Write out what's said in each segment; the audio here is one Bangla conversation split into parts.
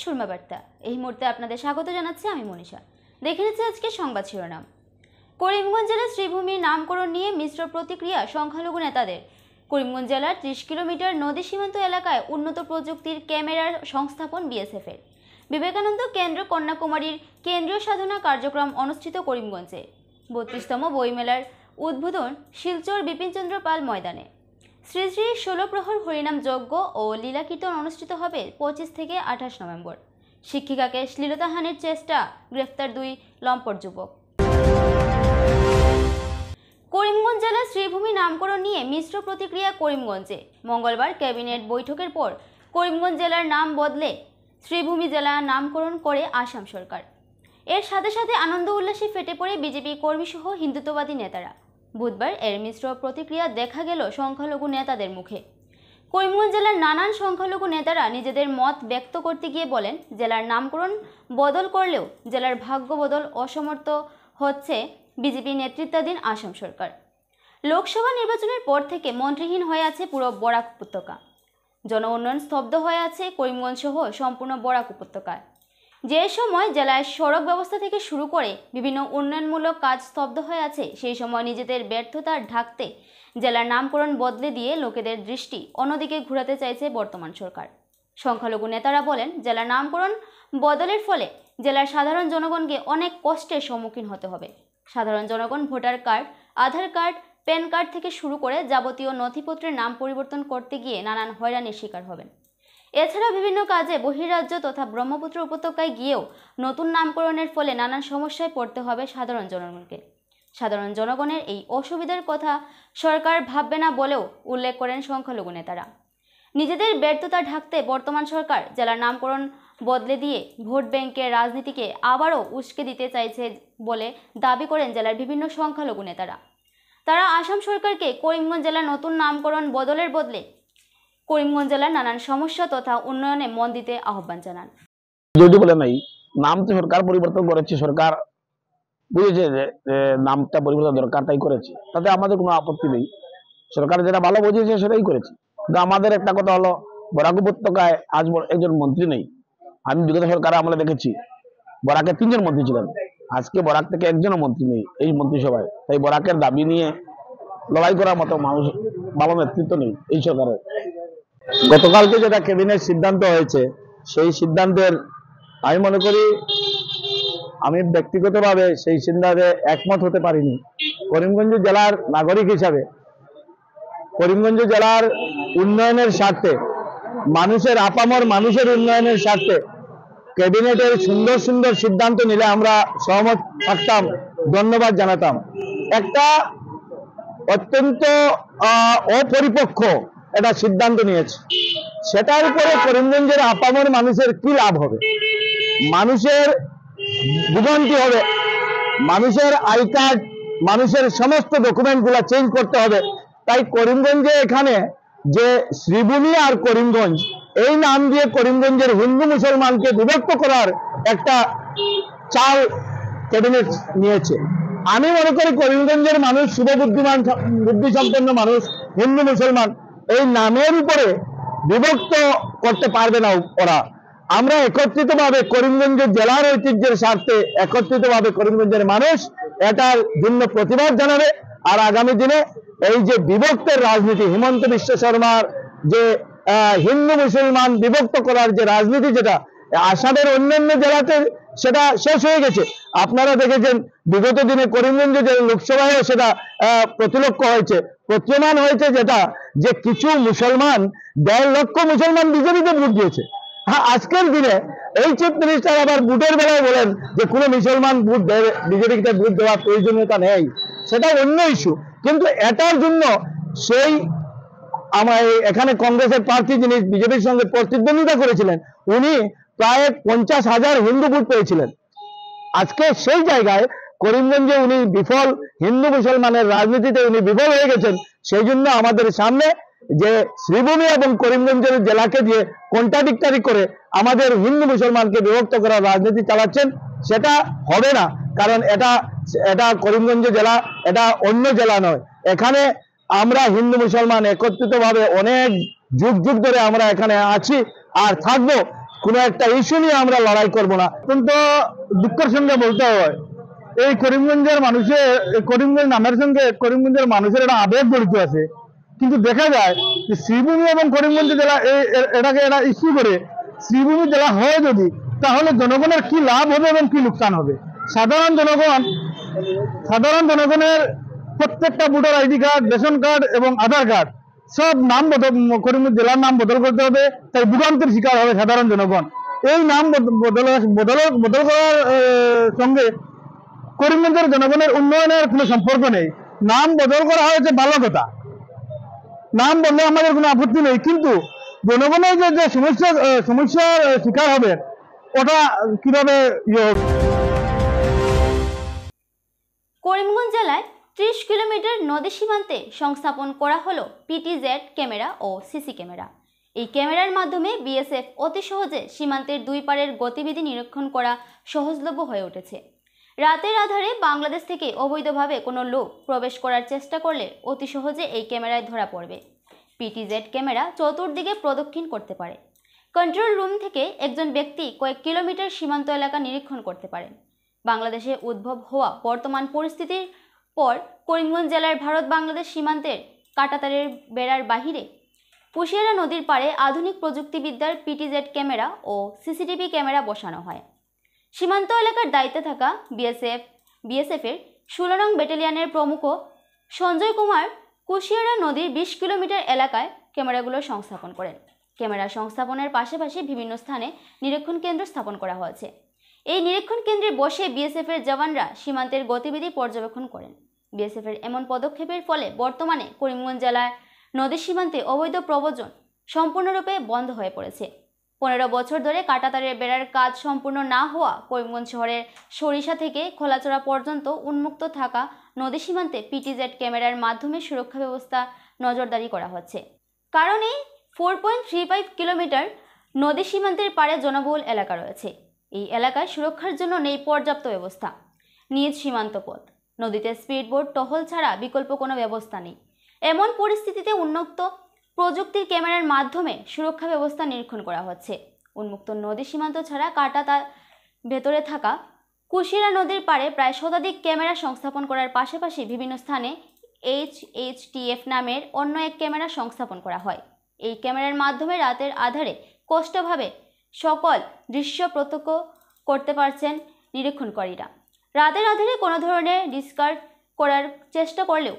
সুরমা বার্তা। এই মুহূর্তে আপনাদের স্বাগত জানাচ্ছি আমি মনীষা। দেখে নিচ্ছি আজকে সংবাদ শিরোনাম। করিমগঞ্জ জেলার শ্রীভূমির নামকরণ নিয়ে মিশ্র প্রতিক্রিয়া সংখ্যালঘু নেতাদের। করিমগঞ্জ জেলার 30 কিলোমিটার নদী সীমান্ত এলাকায় উন্নত প্রযুক্তির ক্যামেরার সংস্থাপন বিএসএফের। বিবেকানন্দ কেন্দ্র কন্যাকুমারীর কেন্দ্রীয় সাধনা কার্যক্রম অনুষ্ঠিত করিমগঞ্জে। 32তম বইমেলার উদ্বোধন শিলচর বিপিনচন্দ্র পাল ময়দানে। শ্রী শ্রী 16 প্রহর হরিনাম যজ্ঞ ও লীলা কীর্তন অনুষ্ঠিত হবে 25 থেকে 28 নভেম্বর। শিক্ষিকাকে শ্লীলতাহানির চেষ্টা, গ্রেফতার 2 লম্পট যুবক। করিমগঞ্জ জেলার শ্রীভূমি নামকরণ নিয়ে মিশ্র প্রতিক্রিয়া করিমগঞ্জে। মঙ্গলবার ক্যাবিনেট বৈঠকের পর করিমগঞ্জ জেলার নাম বদলে শ্রীভূমি জেলা নামকরণ করে আসাম সরকার। এর সাথে সাথে আনন্দ উল্লাসে ফেটে পড়ে বিজেপি কর্মীসহ হিন্দুত্ববাদী নেতারা। বুধবার এর মিশ্র প্রতিক্রিয়া দেখা গেল সংখ্যালঘু নেতাদের মুখে। করিমগঞ্জ জেলার নানান সংখ্যালঘু নেতারা নিজেদের মত ব্যক্ত করতে গিয়ে বলেন, জেলার নামকরণ বদল করলেও জেলার ভাগ্য বদল অসমর্থ হচ্ছে বিজেপি নেতৃত্বাধীন আসাম সরকার। লোকসভা নির্বাচনের পর থেকে মন্ত্রীহীন হয়ে আছে পুরো বরাক উপত্যকা। জন উন্নয়ন স্তব্ধ হয়ে আছে করিমগঞ্জ সহ সম্পূর্ণ বরাক উপত্যকায়। যে সময় জেলায় সড়ক ব্যবস্থা থেকে শুরু করে বিভিন্ন উন্নয়নমূলক কাজ স্তব্ধ হয়ে আছে, সেই সময় নিজেদের ব্যর্থতা ঢাকতে জেলার নামকরণ বদলে দিয়ে লোকেদের দৃষ্টি অন্যদিকে ঘোরাতে চাইছে বর্তমান সরকার। সংখ্যালঘু নেতারা বলেন, জেলার নামকরণ বদলের ফলে জেলার সাধারণ জনগণকে অনেক কষ্টের সম্মুখীন হতে হবে। সাধারণ জনগণ ভোটার কার্ড, আধার কার্ড, প্যান কার্ড থেকে শুরু করে যাবতীয় নথিপত্রের নাম পরিবর্তন করতে গিয়ে নানান হয়রানির শিকার হবেন। এছাড়া বিভিন্ন কাজে বহিরাজ্য তথা ব্রহ্মপুত্র উপত্যকায় গিয়েও নতুন নামকরণের ফলে নানান সমস্যায় পড়তে হবে সাধারণ জনগণকে। সাধারণ জনগণের এই অসুবিধার কথা সরকার ভাববে না বলেও উল্লেখ করেন সংখ্যালঘু নেতারা। নিজেদের ব্যর্থতা ঢাকতে বর্তমান সরকার জেলার নামকরণ বদলে দিয়ে ভোট ব্যাংকের রাজনীতিকে আবারও উস্কে দিতে চাইছে বলে দাবি করেন জেলার বিভিন্ন সংখ্যালঘু নেতারা। তারা আসাম সরকারকে করিমগঞ্জ জেলার নতুন নামকরণ বদলের বদলে করিমগঞ্জ জেলার নানান সমস্যা তথা উন্নয়নে মন দিতে আহ্বান জানান। যদি বলে নাই, নাম তো সরকার পরিবর্তন করেছে, সরকার বুঝেছে যে নামটা পরিবর্তন দরকার, তাই করেছে, তাতে আমাদের কোনো আপত্তি নেই। সরকার যেটা ভালো বুঝেছে সেটাই করেছে। কিন্তু আমাদের একটা কথা হলো, বরাক উপত্যকায় আজ একজন মন্ত্রী নেই। আমি বিগত সরকারে আমলে দেখেছি বরাকে 3 জন মন্ত্রী ছিলেন, আজকে বরাক থেকে একজনও মন্ত্রী নেই এই মন্ত্রিসভায়। তাই বরাকের দাবি নিয়ে লড়াই করার মতো মানুষ, ভালো নেতৃত্ব নেই এই সরকারের। গতকালকে যেটা ক্যাবিনেট সিদ্ধান্ত হয়েছে, সেই সিদ্ধান্তের আমি মনে করি, আমি ব্যক্তিগতভাবে সেই সিদ্ধান্তে একমত হতে পারিনি। করিমগঞ্জ জেলার নাগরিক হিসাবে করিমগঞ্জ জেলার উন্নয়নের স্বার্থে, মানুষের আপামর মানুষের উন্নয়নের স্বার্থে ক্যাবিনেটের সুন্দর সুন্দর সিদ্ধান্ত নিলে আমরা সহমত থাকতাম, ধন্যবাদ জানাতাম। একটা অত্যন্ত অপরিপক্ক একটা সিদ্ধান্ত নিয়েছে, সেটার উপরে করিমগঞ্জের আপামর মানুষের কি লাভ হবে? মানুষের ভোগান্তি হবে, মানুষের আই কার্ড, মানুষের সমস্ত ডকুমেন্টগুলো চেঞ্জ করতে হবে। তাই করিমগঞ্জে এখানে যে শ্রীভূমি আর করিমগঞ্জ, এই নাম দিয়ে করিমগঞ্জের হিন্দু মুসলমানকে বিভক্ত করার একটা চাল ক্যাবিনেট নিয়েছে। আমি মনে করি করিমগঞ্জের মানুষ শুভবুদ্ধিমান, বুদ্ধিসম্পন্ন মানুষ, হিন্দু মুসলমান, এই নামের উপরে বিভক্ত করতে পারবে না ওরা। আমরা একত্রিতভাবে করিমগঞ্জ জেলার ঐতিহ্যের স্বার্থে একত্রিতভাবে করিমগঞ্জের মানুষ এটার ভিন্ন প্রতিবাদ জানাবে। আর আগামী দিনে এই যে বিভক্তের রাজনীতি, হিমন্ত বিশ্ব শর্মার যে হিন্দু মুসলমান বিভক্ত করার যে রাজনীতি, যেটা আসামের অন্যান্য জেলাতে সেটা শেষ হয়ে গেছে। আপনারা দেখেছেন বিগত দিনে করিমগঞ্জ যে লোকসভায় সেটা প্রতিলক্ষ হয়েছে, প্রতীয়মান হয়েছে, যেটা যে কিছু মুসলমান, 1.5 লক্ষ মুসলমান বিজেপিতে ভোট দিয়েছে। হ্যাঁ, আজকের দিনে এই চিফ মিনিস্টার আবার ভোটের বেলায় বলেন যে কোনো মুসলমান ভোট দেবে, বিজেপিতে ভোট দেওয়ার প্রয়োজনীয়তা নেই, সেটা অন্য ইস্যু। কিন্তু এটার জন্য সেই আমার এখানে কংগ্রেসের প্রার্থী যিনি বিজেপির সঙ্গে প্রতিদ্বন্দ্বিতা করেছিলেন, উনি প্রায় 50,000 হিন্দু ভোট পেয়েছিলেন। আজকে সেই জায়গায় করিমগঞ্জে উনি বিফল, হিন্দু মুসলমানের রাজনীতিতে উনি বিফল হয়ে গেছেন। সেই জন্য আমাদের সামনে যে শ্রীভূমি এবং করিমগঞ্জের জেলাকে দিয়ে কন্ট্রাডিক্টরি করে আমাদের হিন্দু মুসলমানকে বিভক্ত করার রাজনীতি চালাচ্ছেন, সেটা হবে না। কারণ এটা করিমগঞ্জ জেলা, এটা অন্য জেলা নয়। এখানে আমরা হিন্দু মুসলমান একত্রিতভাবে অনেক যুগ যুগ ধরে আমরা এখানে আছি আর থাকবো। কোনো একটা ইস্যু নিয়ে আমরা লড়াই করব না। অত্যন্ত দুঃখের সঙ্গে বলতে হয়, এই করিমগঞ্জের মানুষের, করিমগঞ্জ নামের সঙ্গে করিমগঞ্জের মানুষের একটা আবেগ জড়িত আছে, কিন্তু দেখা যায় যে শ্রীভূমি এবং করিমগঞ্জ জেলা এটাকে একটা ইস্যু করে শ্রীভূমি জেলা হয় যদি, তাহলে জনগণের কি লাভ হবে এবং কি লোকসান হবে। সাধারণ জনগণের প্রত্যেকটা voter ID card, ration card এবং আধার কার্ড সব নাম করিমগঞ্জ জেলার নাম বদল করতে হবে, তাই ভোগান্তির শিকার হবে সাধারণ জনগণ। এই নাম বদল করার সঙ্গে করিমগঞ্জের জনগণের উন্নয়নের কোনো সম্পর্ক নেই। নাম বদল করা হয়েছে ভালো কথা, নাম বললে আমাদের কোনো আপত্তি নেই, কিন্তু জনগণের যে সমস্যার শিকার হবে ওটা কিভাবে করিমগঞ্জ জেলায় 30 কিলোমিটার নদী সীমান্তে সংস্থাপন করা হলো পিটিজেড ক্যামেরা ও সিসি ক্যামেরা। এই ক্যামেরার মাধ্যমে বিএসএফ অতি সহজে সীমান্তের দুই পারের গতিবিধি নিরীক্ষণ করা সহজলভ্য হয়ে উঠেছে। রাতের আধারে বাংলাদেশ থেকে অবৈধভাবে কোনো লোক প্রবেশ করার চেষ্টা করলে অতি সহজে এই ক্যামেরায় ধরা পড়বে। পিটিজেড ক্যামেরা চতুর্দিকে প্রদক্ষিণ করতে পারে। কন্ট্রোল রুম থেকে একজন ব্যক্তি কয়েক কিলোমিটার সীমান্ত এলাকা নিরীক্ষণ করতে পারেন। বাংলাদেশে উদ্ভব হওয়া বর্তমান পরিস্থিতির পর করিমগঞ্জ জেলার ভারত বাংলাদেশ সীমান্তের কাঁটাতারের বেড়ার বাহিরে কুশিয়ারা নদীর পাড়ে আধুনিক প্রযুক্তিবিদ্যার পিটিজেড ক্যামেরা ও সিসিটিভি ক্যামেরা বসানো হয়। সীমান্ত এলাকার দায়িত্বে থাকা বিএসএফের 16 নং ব্যাটালিয়নের প্রমুখ সঞ্জয় কুমার কুশিয়ারা নদীর 20 কিলোমিটার এলাকায় ক্যামেরাগুলো সংস্থাপন করেন। ক্যামেরা সংস্থাপনের পাশাপাশি বিভিন্ন স্থানে নিরীক্ষণ কেন্দ্র স্থাপন করা হয়েছে। এই নিরীক্ষণ কেন্দ্রে বসে বিএসএফের জওয়ানরা সীমান্তের গতিবিধি পর্যবেক্ষণ করেন। বিএসএফের এমন পদক্ষেপের ফলে বর্তমানে করিমগঞ্জ জেলার নদী সীমান্তে অবৈধ প্রব্রজন সম্পূর্ণরূপে বন্ধ হয়ে পড়েছে। 15 বছর ধরে কাঁটাতারের বেড়ার কাজ সম্পূর্ণ না হওয়া করিমগঞ্জ শহরের সরিষা থেকে খোলাচড়া পর্যন্ত উন্মুক্ত থাকা নদী সীমান্তে পিটিজেড ক্যামেরার মাধ্যমে সুরক্ষা ব্যবস্থা নজরদারি করা হচ্ছে। কারণ এই 4.35 কিলোমিটার নদী সীমান্তের পাড়ে জনবহুল এলাকা রয়েছে। এই এলাকায় সুরক্ষার জন্য নেই পর্যাপ্ত ব্যবস্থা। নিজ সীমান্ত পথ, নদীতে স্পিডবোট টহল ছাড়া বিকল্প কোনো ব্যবস্থা নেই। এমন পরিস্থিতিতে উন্নত প্রযুক্তির ক্যামেরার মাধ্যমে সুরক্ষা ব্যবস্থা নিরীক্ষণ করা হচ্ছে। উন্মুক্ত নদী সীমান্ত ছাড়া কাঁটাতার ভেতরে থাকা কুশিয়ারা নদীর পাড়ে প্রায় শতাধিক ক্যামেরা সংস্থাপন করার পাশাপাশি বিভিন্ন স্থানে HHTF নামের অন্য এক ক্যামেরা সংস্থাপন করা হয়। এই ক্যামেরার মাধ্যমে রাতের আধারে স্পষ্টভাবে সকল দৃশ্য প্রত্যক্ষ করতে পারছেন নিরীক্ষণকারীরা। রাতের আধারে কোনো ধরনের ডিসকার্ড করার চেষ্টা করলেও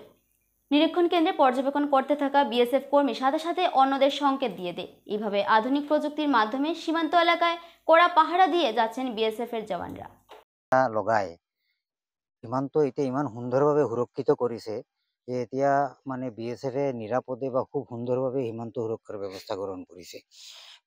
নিরীক্ষণ কেন্দ্রে পর্যবেক্ষণ করতে থাকা বিএসএফ কর্মী সাথে সাথে অন্যদের সংকেত দিয়ে দেয়। এইভাবে আধুনিক প্রযুক্তির মাধ্যমে সীমান্ত এলাকায় কড়া পাহারা দিয়ে যাচ্ছেন বিএসএফ এর জওয়ানরা। লগাই সীমান্ত এতিয়া ইমান সুন্দৰভাৱে সুৰক্ষিত কৰিছে যে এতিয়া মানে বিএসএফে নিৰাপদে বা খুব সুন্দৰভাৱে সীমান্ত সুৰক্ষাৰ ব্যৱস্থা গ্ৰহণ কৰিছে।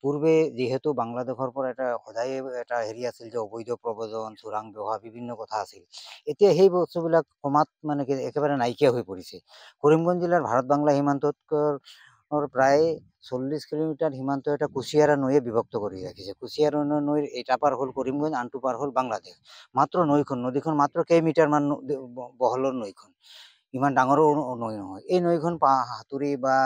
পূৰ্বে যিহেতু বাংলাদেশৰ পৰা এটা সদায় এটা হেৰি আছিল যে অবৈধ প্ৰব্ৰজন, চোৰাং ব্যৱহাৰ বিভিন্ন কথা আছিল, এতিয়া সেই বস্তুবিলাক কমাত মানে একেবাৰে নাইকিয়া হৈ পৰিছে। কৰিমগঞ্জ জিলাৰ ভাৰত বাংলা সীমান্ততকৈ প্ৰায় 40 কিলোমিটাৰ সীমান্ত এটা কুশিয়াৰা নৈয়ে বিভক্ত কৰি ৰাখিছে। কুশিয়াৰা নৈৰ এটা পাৰ হ'ল কৰিমগঞ্জ, আনটো পাৰ হ'ল বাংলাদেশ। মাত্ৰ নদীখন মাত্ৰ কেইমিটাৰমান বহলৰ নৈখন, ইমান ডাঙৰো নৈ নহয়। এই নৈখন সাঁতুৰি বা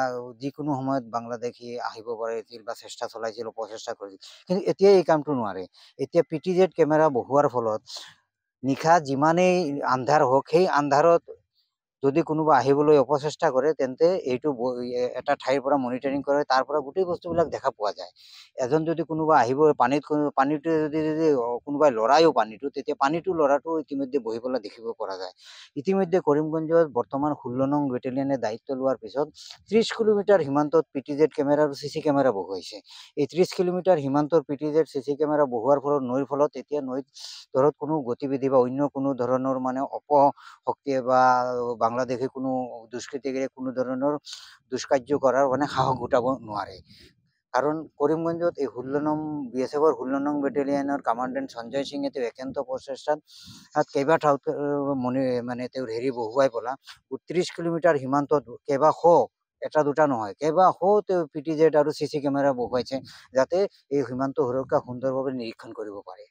যিকোনো সময়ত বাংলাদেশী আহিব পাৰিছিল বা চেষ্টা চলাইছিল, অপচেষ্টা কৰিছিল, কিন্তু এতিয়া এই কামটো নোৱাৰে। এতিয়া পিটিজেড কেমেৰা বহোৱাৰ ফলত নিশা যিমানেই আন্ধাৰ হওক, সেই আন্ধাৰত যদি কোনোবা আহিবলৈ অপচেষ্টা কৰে তেন্তে এইটো এটা ঠাইৰ পৰা মনিটৰিং কৰে, তাৰ পৰা গোটেই বস্তুবিলাক দেখা পোৱা যায়। এজন যদি কোনোবা আহিব পানীটো যদি কোনোবাই লৰায়ো পানীটো, তেতিয়া পানীটো লৰাটো ইতিমধ্যে বহি পেলাই দেখিব পৰা যায়। ইতিমধ্যে কৰিমগঞ্জত বৰ্তমান 16 নং বেটেলিয়নে দায়িত্ব লোৱাৰ পিছত 30 কিলোমিটাৰ সীমান্তত পিটিজেড কেমেৰা আৰু চিচি কেমেৰা বহুৱাইছে। এই 30 কিলোমিটাৰ সীমান্তৰ পিটিজেড চিচি কেমেৰা বহুৱাৰ ফলত নৈৰ ফলত এতিয়া নৈত ধৰক কোনো গতিবিধি বা অন্য কোনো ধৰণৰ মানে অপশক্তিয়ে বা বাংলাদেশে কোনো দুষ্কৃতিকাৰীয়ে কোনো ধৰণৰ দুষ্কাৰ্য কৰাৰ মানে সাহস গোটাব নোৱাৰে। কাৰণ কৰিমগঞ্জত এই 16 নং বিএসএফৰ 16 নং বেটেলিয়নৰ কামাণ্ডেণ্ট সঞ্জয় সিঙে তেওঁ একান্ত প্ৰচেষ্টাত কেইবাঠাইত মানে তেওঁৰ হেৰি বহুৱাই পেলাই 30 কিলোমিটাৰ সীমান্তত কেইবাশ, এটা দুটা নহয়, কেইবাশ তেওঁ পিটিজেড আৰু চিচি কেমেৰা বহুৱাইছে, যাতে এই সীমান্ত সুৰক্ষা সুন্দৰভাৱে নিৰীক্ষণ কৰিব পাৰে।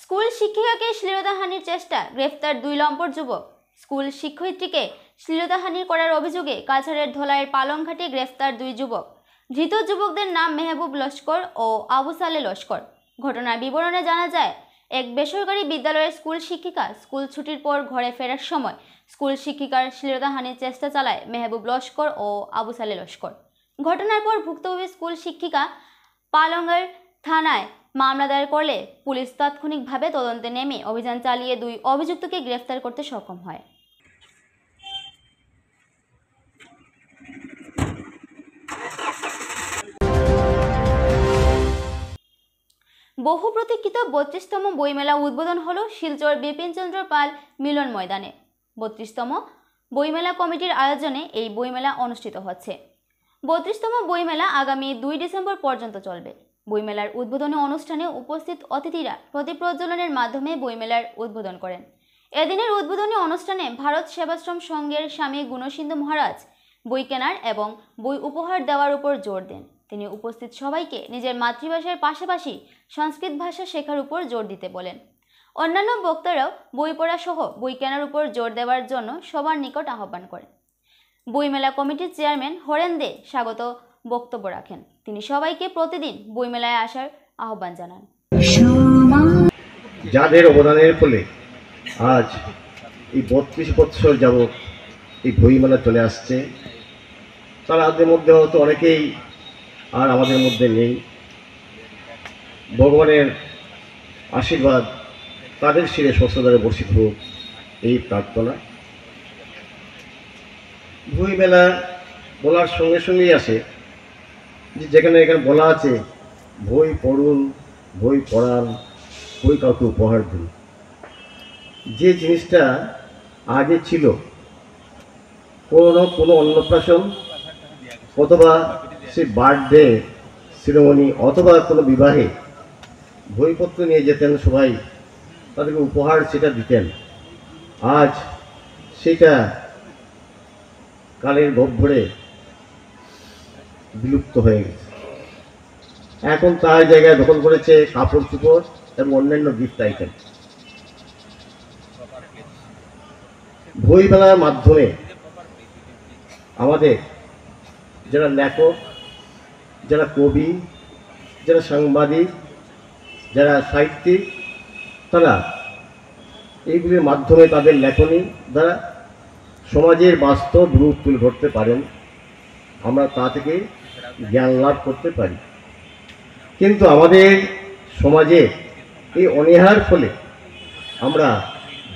স্কুল শিক্ষিকাকে শ্লীলতাহানির চেষ্টা, গ্রেফতার 2 লম্পট যুবক। স্কুল শিক্ষয়িত্রীকে শ্লীলতাহানি করার অভিযোগে কাছাড়ের ধলাইয়ের পালংঘাটে গ্রেফতার 2 যুবক। ধৃত যুবকদের নাম মেহবুব লস্কর ও আবু সালে লস্কর। ঘটনার বিবরণে জানা যায়, এক বেসরকারি বিদ্যালয়ের স্কুল শিক্ষিকা স্কুল ছুটির পর ঘরে ফেরার সময় স্কুল শিক্ষিকার শ্লীলতাহানির চেষ্টা চালায় মেহবুব লস্কর ও আবু সালে লস্কর। ঘটনার পর ভুক্তভোগী স্কুল শিক্ষিকা পালংয়ের থানায় মামলা দায়ের করলে পুলিশ তাৎক্ষণিকভাবে তদন্তে নেমে অভিযান চালিয়ে 2 অভিযুক্তকে গ্রেফতার করতে সক্ষম হয়। বহু প্রতীক্ষিত 32তম বইমেলা উদ্বোধন হলো শিলচর বিপিনচন্দ্র পাল মিলন ময়দানে। 32তম বইমেলা কমিটির আয়োজনে এই বইমেলা অনুষ্ঠিত হচ্ছে। 32তম বইমেলা আগামী 2 ডিসেম্বর পর্যন্ত চলবে। বইমেলার উদ্বোধনী অনুষ্ঠানে উপস্থিত অতিথিরা প্রদীপ প্রজ্বলনের মাধ্যমে বইমেলার উদ্বোধন করেন। এদিনের উদ্বোধনী অনুষ্ঠানে ভারত সেবাশ্রম সংঘের স্বামী গুণসিন্ধু মহারাজ বই কেনার এবং বই উপহার দেওয়ার উপর জোর দেন। তিনি উপস্থিত সবাইকে নিজের মাতৃভাষার পাশাপাশি সংস্কৃত ভাষা শেখার উপর জোর দিতে বলেন। অন্যান্য বক্তারাও বই পড়া সহ বই কেনার উপর জোর দেওয়ার জন্য সবার নিকট আহ্বান করেন। বইমেলা কমিটির চেয়ারম্যান হরেন দে স্বাগত বক্তব্য রাখেন। তিনি সবাইকে প্রতিদিন বইমেলায় আসার আহ্বান জানান। যাদের অবদানের ফলে আজ এই 32 বছর যাবৎ এই বইমেলা চলে আসছে, তাদের মধ্যে হয়তো অনেকেই আর আমাদের মধ্যে নেই। ভগবানের আশীর্বাদ তাদের শিরে স্বস্ত্রদ্বারে বর্ষিত হোক, এই প্রার্থনা। বইমেলা বলার সঙ্গে সঙ্গেই আসে যে এখানে বলা আছে বই পড়ুন, বই পড়ান, বই কাউকে উপহার দিন। যে জিনিসটা আগে ছিল কোনো অন্নপ্রাশন অথবা সে বার্থডে সেরেমনি অথবা কোনো বিবাহে বইপত্র নিয়ে যেতেন সবাই, তাদেরকে উপহার সেটা দিতেন। আজ সেটা কালের গহ্বরে বিলুপ্ত হয়ে গেছে। এখন তার জায়গায় দখল করেছে কাপড় চোপড় এবং অন্যান্য গিফট আইটেম। বই মেলার মাধ্যমে আমাদের যারা লেখক, যারা কবি, যারা সাংবাদিক, যারা সাহিত্যিক, তারা এইগুলির মাধ্যমে তাদের লেখনী দ্বারা সমাজের বাস্তব রূপ তুলে ধরতে পারেন। আমরা তা থেকে জ্ঞান লাভ করতে পারি। কিন্তু আমাদের সমাজে এই অনীহার ফলে আমরা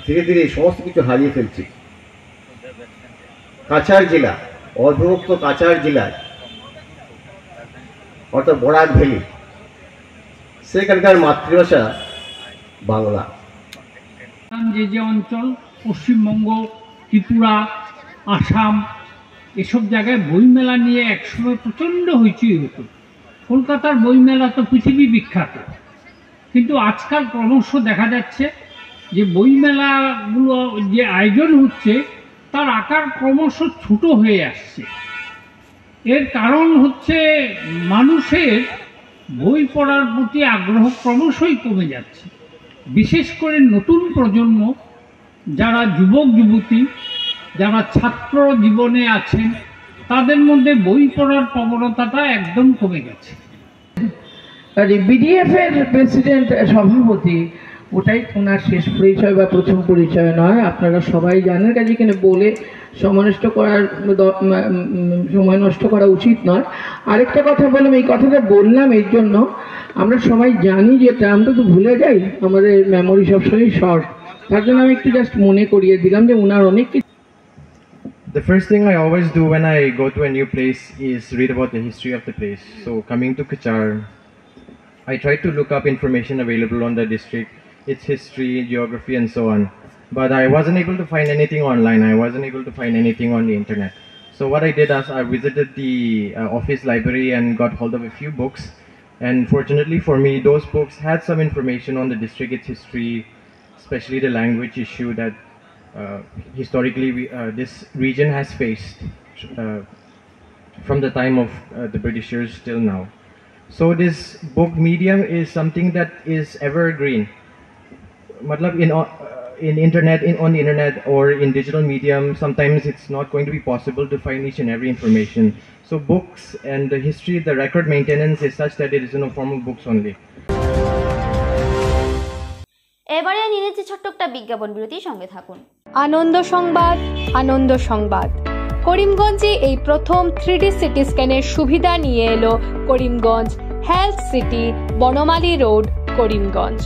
ধীরে ধীরে সমস্ত কিছু হারিয়ে ফেলছি। কাছাড় জেলা, অবিভক্ত কাছাড় জেলায় অর্থাৎ বরাক ভ্যালি, সেখানকার মাতৃভাষা বাংলা। যে যে অঞ্চল, পশ্চিমবঙ্গ, ত্রিপুরা, আসাম, এসব জায়গায় বইমেলা নিয়ে একসময় প্রচণ্ড হইচই হতো। কলকাতার বইমেলা তো পৃথিবী বিখ্যাত, কিন্তু আজকাল ক্রমশ দেখা যাচ্ছে যে বইমেলাগুলো যে আয়োজন হচ্ছে তার আকার ক্রমশ ছোট হয়ে আসছে। এর কারণ হচ্ছে মানুষের বই পড়ার প্রতি আগ্রহ ক্রমশই কমে যাচ্ছে। বিশেষ করে নতুন প্রজন্ম, যারা যুবক যুবতী, যারা ছাত্র জীবনে আছেন, তাদের মধ্যে বই পড়ার প্রবণতাটা একদম কমে গেছে। বিডিএফ এর প্রেসিডেন্ট সভাপতি, ওটাই ওনার শেষ পরিচয় বা প্রথম পরিচয় নয়। আপনারা সবাই জানেন, কাজে এখানে বলে সময় নষ্ট করা উচিত নয়। আরেকটা কথা বললাম, এই কথাটা বললাম এর জন্য, আমরা সবাই জানি যেটা, আমরা তো ভুলে যাই, আমাদের মেমোরি সবসময় শর্ট, তার জন্য আমি একটু জাস্ট মনে করিয়ে দিলাম যে ওনার অনেক কিছু। The first thing I always do when I go to a new place is read about the history of the place. So coming to Kachar, I try to look up information available on the district, its history, geography and so on. But I wasn't able to find anything online. I wasn't able to find anything on the internet. So what I did is I visited the office library and got hold of a few books. And fortunately for me, those books had some information on the district, its history, especially the language issue that historically this region has faced from the time of the Britishers till now. So this book medium is something that is evergreen. Matlab on the internet or in digital medium, sometimes it's not going to be possible to find each and every information. So books and the history, the record maintenance is such that it is in a form of books only. এবারে নিয়ে নিচ্ছি ছোট্ট একটা বিজ্ঞাপন বিরতি, সঙ্গে থাকুন। আনন্দ সংবাদ, আনন্দ সংবাদ। করিমগঞ্জে এই প্রথম 3D সিটি স্ক্যানের সুবিধা নিয়ে এলো Karimganj health city, Banamali road, Karimganj.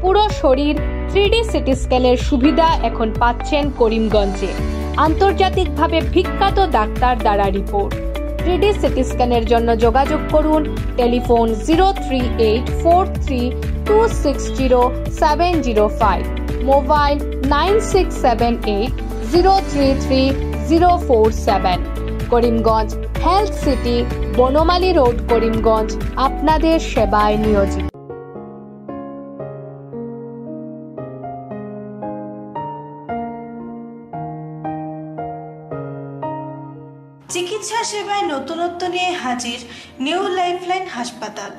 পুরো শরীর 3D সিটি স্ক্যানের সুবিধা এখন পাচ্ছেন করিমগঞ্জে। আন্তর্জাতিকভাবে বিখ্যাত ডাক্তার দ্বারা রিপোর্ট। 3D সিটি স্ক্যানের জন্য যোগাযোগ করুন telephone 03843260705, mobile 9678033047। Karimganj health city, Banamali road, Karimganj আপনাদের সেবায় নিয়োজিত। চিকিৎসা সেবায় নতুনত্ব নিয়ে হাজির নিউ লাইফলাইন হাসপাতাল।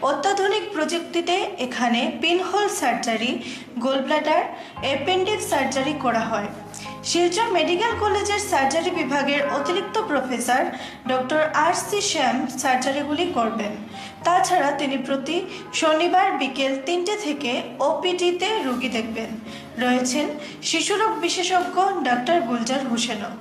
অত্যাধুনিক প্রযুক্তিতে এখানে pinhole surgery, gallbladder, appendix surgery করা হয়। শিলচর মেডিকেল কলেজের সার্জারি বিভাগের অতিরিক্ত প্রফেসর ডক্টর RC শ্যাম সার্জারিগুলি করবেন। তাছাড়া তিনি প্রতি শনিবার বিকেল 3টে থেকে OPD-তে রোগী দেখবেন। রয়েছেন শিশুরোগ বিশেষজ্ঞ ডাক্তার গুলজার হোসেনও।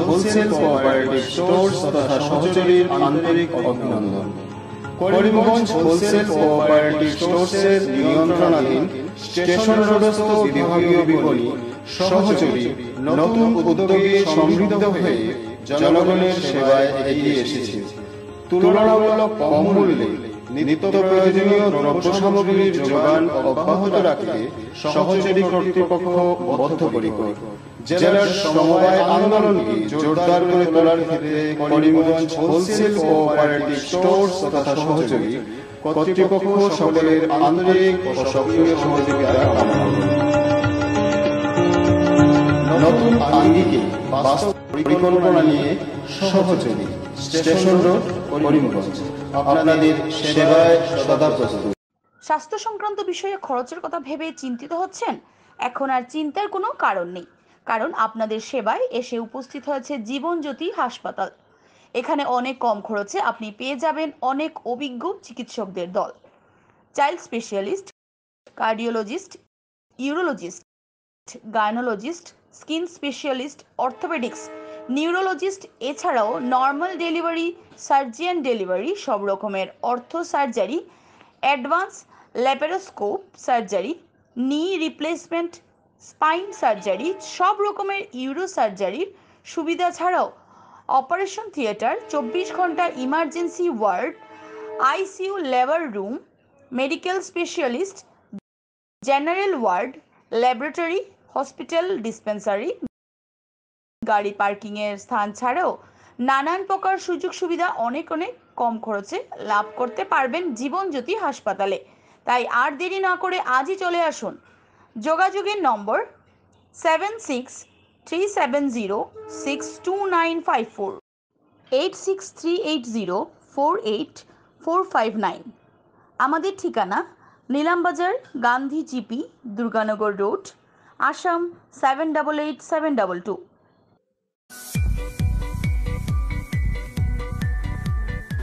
হোলসেল কোঅপারেটিভ স্টোর্স তথা সহযোগীর আন্তরিক অভিনন্দন। করিমগঞ্জ হোলসেল কোঅপারেটিভ স্টোর্সের নিয়ন্ত্রণাধীন স্টেশন রোডস্থ বিভাগীয় বিপণী সহযোগী নতুন উদ্যোগে সমৃদ্ধ হয়ে জনগণের সেবায় এগিয়ে এসেছে। তুলনামূলক কম মূল্যে নিত্য প্রয়োজনীয় দ্রব্য সামগ্রীর যোগান অব্যাহত রাখতে সহযোগী কর্তৃপক্ষ বদ্ধপরিকর। জেলার সমবায় আন্দোলনকে জোরদার করে তোলার ক্ষেত্রে করিমগঞ্জ হোলসেল কোঅপারেটিভ স্টোর্স তথা সহযোগী কর্তৃপক্ষ সকলের আন্তরিক ও সক্রিয় সহযোগিতা কামনা করে। নতুন আঙ্গিকে বাস্তব পরিকল্পনা নিয়ে সহযোগী স্টেশন রোড, করিমগঞ্জ আপনাদের সেবায় সদা প্রস্তুত। স্বাস্থ্য সংক্রান্ত বিষয়ে খরচের কথা ভেবে চিন্তিত হচ্ছেন? এখন আর চিন্তার কোনো কারণ নেই, কারণ আপনাদের সেবায় এসে উপস্থিত হয়েছে জীবনজ্যোতি হাসপাতাল। এখানে অনেক কম খরচে আপনি পেয়ে যাবেন অনেক অভিজ্ঞ চিকিৎসকদের দল। Child specialist, cardiologist, urologist, gynaecologist, skin specialist, orthopaedics, neurologist, এছাড়াও নর্মাল ডেলিভারি, সার্জিয়ান ডেলিভারি, সব রকমের ortho surgery, advance laparoscope surgery, knee replacement, spine surgery, সব রকমের ইউরো সার্জারির সুবিধা ছাড়াও অপারেশন থিয়েটার, 24 ঘন্টা emergency ward, ICU labour room, medical specialist, general ward, laboratory, hospital dispensary, গাড়ি পার্কিংয়ের স্থান ছাড়াও নানান প্রকার সুযোগ সুবিধা অনেক কম খরচে লাভ করতে পারবেন জীবনজ্যোতি হাসপাতালে। তাই আর দেরি না করে আজই চলে আসুন। যোগাযোগের নম্বর 7637062954, 8638048459। আমাদের ঠিকানা Nilambazar, Gandhi GP, Durganagar road, Assam 788722।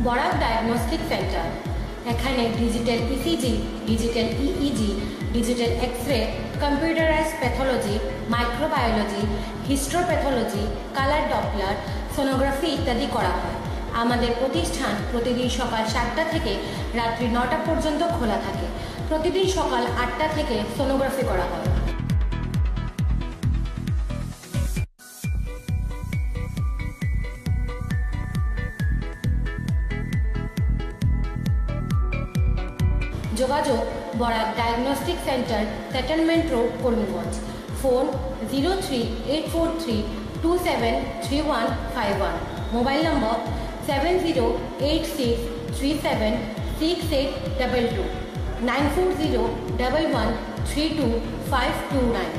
Barak diagnostic centre. এখানে digital ECG, digital EEG, digital x-ray, computerised pathology, microbiology, histopathology, colour Doppler, sonography ইত্যাদি করা হয়। আমাদের প্রতিষ্ঠান প্রতিদিন সকাল 7টা থেকে রাত্রি 9টা পর্যন্ত খোলা থাকে। প্রতিদিন সকাল 8টা থেকে সোনোগ্রাফি করা হয়। যোগাযোগ Barak diagnostic centre, settlement road, Karimganj. Phone 038432735151। Mobile নম্বর 7086376822 9401132529।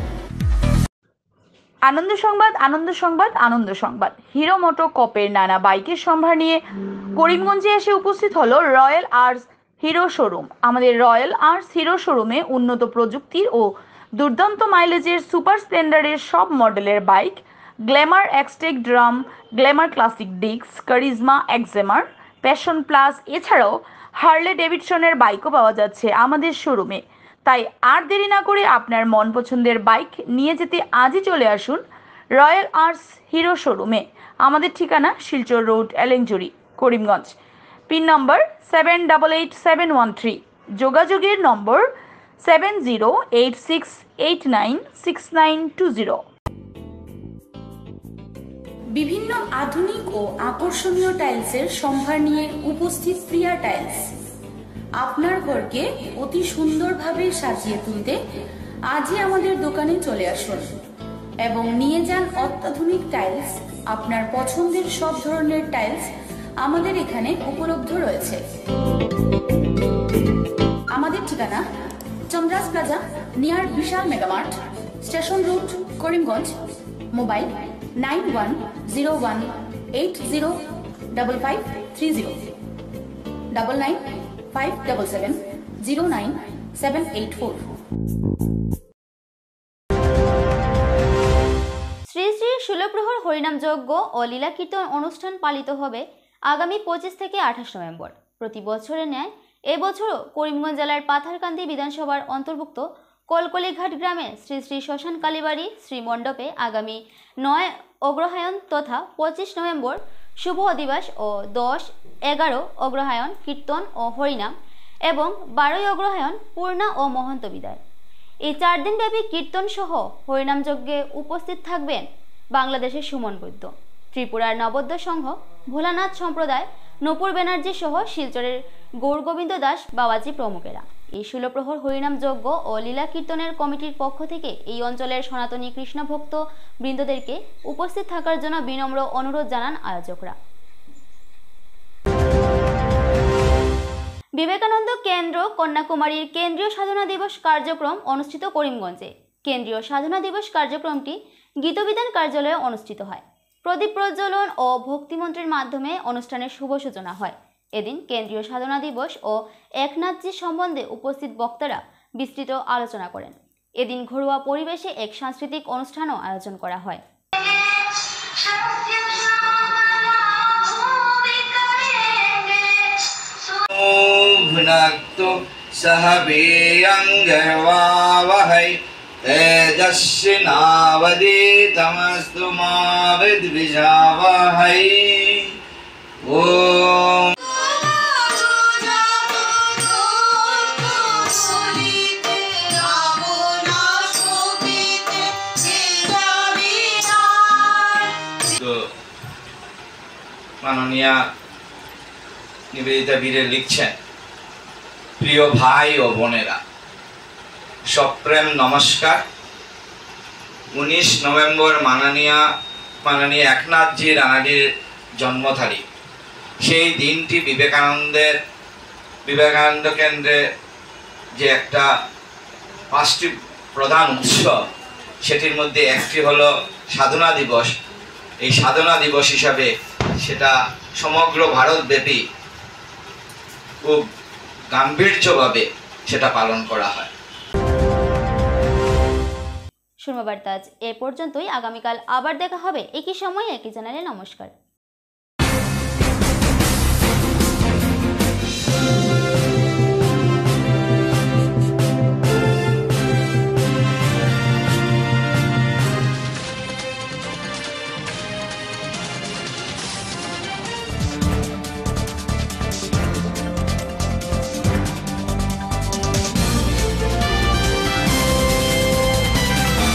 আনন্দ সংবাদ, আনন্দ সংবাদ, আনন্দ সংবাদ। হিরো মোটো কপের নানা বাইকের সম্ভার নিয়ে করিমগঞ্জে এসে উপস্থিত হলো রয়্যাল আর্টস হিরো শোরুম। আমাদের রয়্যাল আর্টস হিরো শোরুমে উন্নত প্রযুক্তির ও দুর্দান্ত মাইলেজের সুপার স্প্লেন্ডারের সব মডেলের bike, Glamour Xtec drum, Glamour classic disc, Karizma XMR, Passion plus, এছাড়াও হার্লে ডেভিডসনের বাইকও পাওয়া যাচ্ছে আমাদের শোরুমে। তাই আর দেরি না করে আপনার মন পছন্দের বাইক নিয়ে যেতে আজই চলে আসুন রয়্যাল আর্টস হিরো শোরুমে। আমাদের ঠিকানা শিলচর রোড, এলেংজুরি, করিমগঞ্জ। পিন নম্বর 788713। যোগাযোগের নম্বর 7086896920। বিভিন্ন আধুনিক ও আকর্ষণীয় টাইলসের সম্ভার নিয়ে উপস্থিত প্রিয়া টাইলস। আপনার ঘরকে অতি সুন্দরভাবে সাজিয়ে তুলতে আজই আমাদের দোকানে চলে আসুন এবং নিয়ে যান অত্যাধুনিক টাইলস। আপনার পছন্দের সব ধরনের টাইলস আমাদের এখানে উপলব্ধ রয়েছে। আমাদের ঠিকানা Chandras plaza, near Vishal mega mart, station road, Karimganj. Mobile 9101805530 9957709784। Shri Shri ষোলপ্রহর হরিনাম যজ্ঞ ও লীলা কীর্তন অনুষ্ঠান পালিত হবে আগামী 25 থেকে 28 নভেম্বর। প্রতি বছরের ন্যায় এবছরও করিমগঞ্জ জেলার পাথারকান্দি বিধানসভার অন্তর্ভুক্ত কলকলিঘাট গ্রামে শ্রী শ্রী শ্মশান কালীবাড়ি শ্রীমণ্ডপে আগামী 9 অগ্রহায়ণ তথা 25 নভেম্বর শুভ অধিবাস ও 10, 11 অগ্রহায়ণ কীর্তন ও হরিনাম এবং 12 অগ্রহায়ণ পূর্ণা ও মহন্ত বিদায়। এই 4 দিনব্যাপী কীর্তন সহ হরিনাম যজ্ঞে উপস্থিত থাকবেন বাংলাদেশের সুমন বৈদ্য, ত্রিপুরার নবোদ্য সংঘ, ভোলানাথ সম্প্রদায়, নূপুর ব্যানার্জি সহ শিলচরের গৌরগোবিন্দ দাস বাবাজি প্রমুখেরা। এই ষোলপ্রহর হরিনাম যজ্ঞ ও লীলা কীর্তনের কমিটির পক্ষ থেকে এই অঞ্চলের সনাতনী কৃষ্ণ ভক্ত বৃন্দদেরকে উপস্থিত থাকার জন্য বিনম্র অনুরোধ জানান আয়োজকরা। বিবেকানন্দ কেন্দ্র কন্যাকুমারীর কেন্দ্রীয় সাধনা দিবস কার্যক্রম অনুষ্ঠিত করিমগঞ্জে। কেন্দ্রীয় সাধনা দিবস কার্যক্রমটি গীতবিধান কার্যালয়ে অনুষ্ঠিত হয়। প্রদীপ প্রজ্বলন ও ভক্তিমন্ত্রের মাধ্যমে অনুষ্ঠানের শুভ সূচনা হয়। এদিন কেন্দ্রীয় সাধনা দিবস ও একনাথজি সম্বন্ধে উপস্থিত বক্তারা বিস্তৃত আলোচনা করেন। এদিন ঘরোয়া পরিবেশে এক সাংস্কৃতিক অনুষ্ঠানও আয়োজন করা হয়। ওম মাননীয়া নিবেদিতা বীরে লিখছেন, প্রিয় ভাই ও বোনেরা, সপ্রেম নমস্কার। 19 নভেম্বর মাননীয় একনাথজি রানাডির জন্ম তারিখ। সেই দিনটি বিবেকানন্দ কেন্দ্রে যে একটা 5টি প্রধান উৎসব, সেটির মধ্যে একটি হলো সাধনা দিবস। এই সাধনা দিবস হিসাবে সেটা সমগ্র ভারতব্যাপী খুব গাম্ভীর্যভাবে সেটা পালন করা হয়। শূন্যবার্তা আজ এ পর্যন্তই। আগামীকাল আবার দেখা হবে একই সময়ে একই চ্যানেলে। নমস্কার।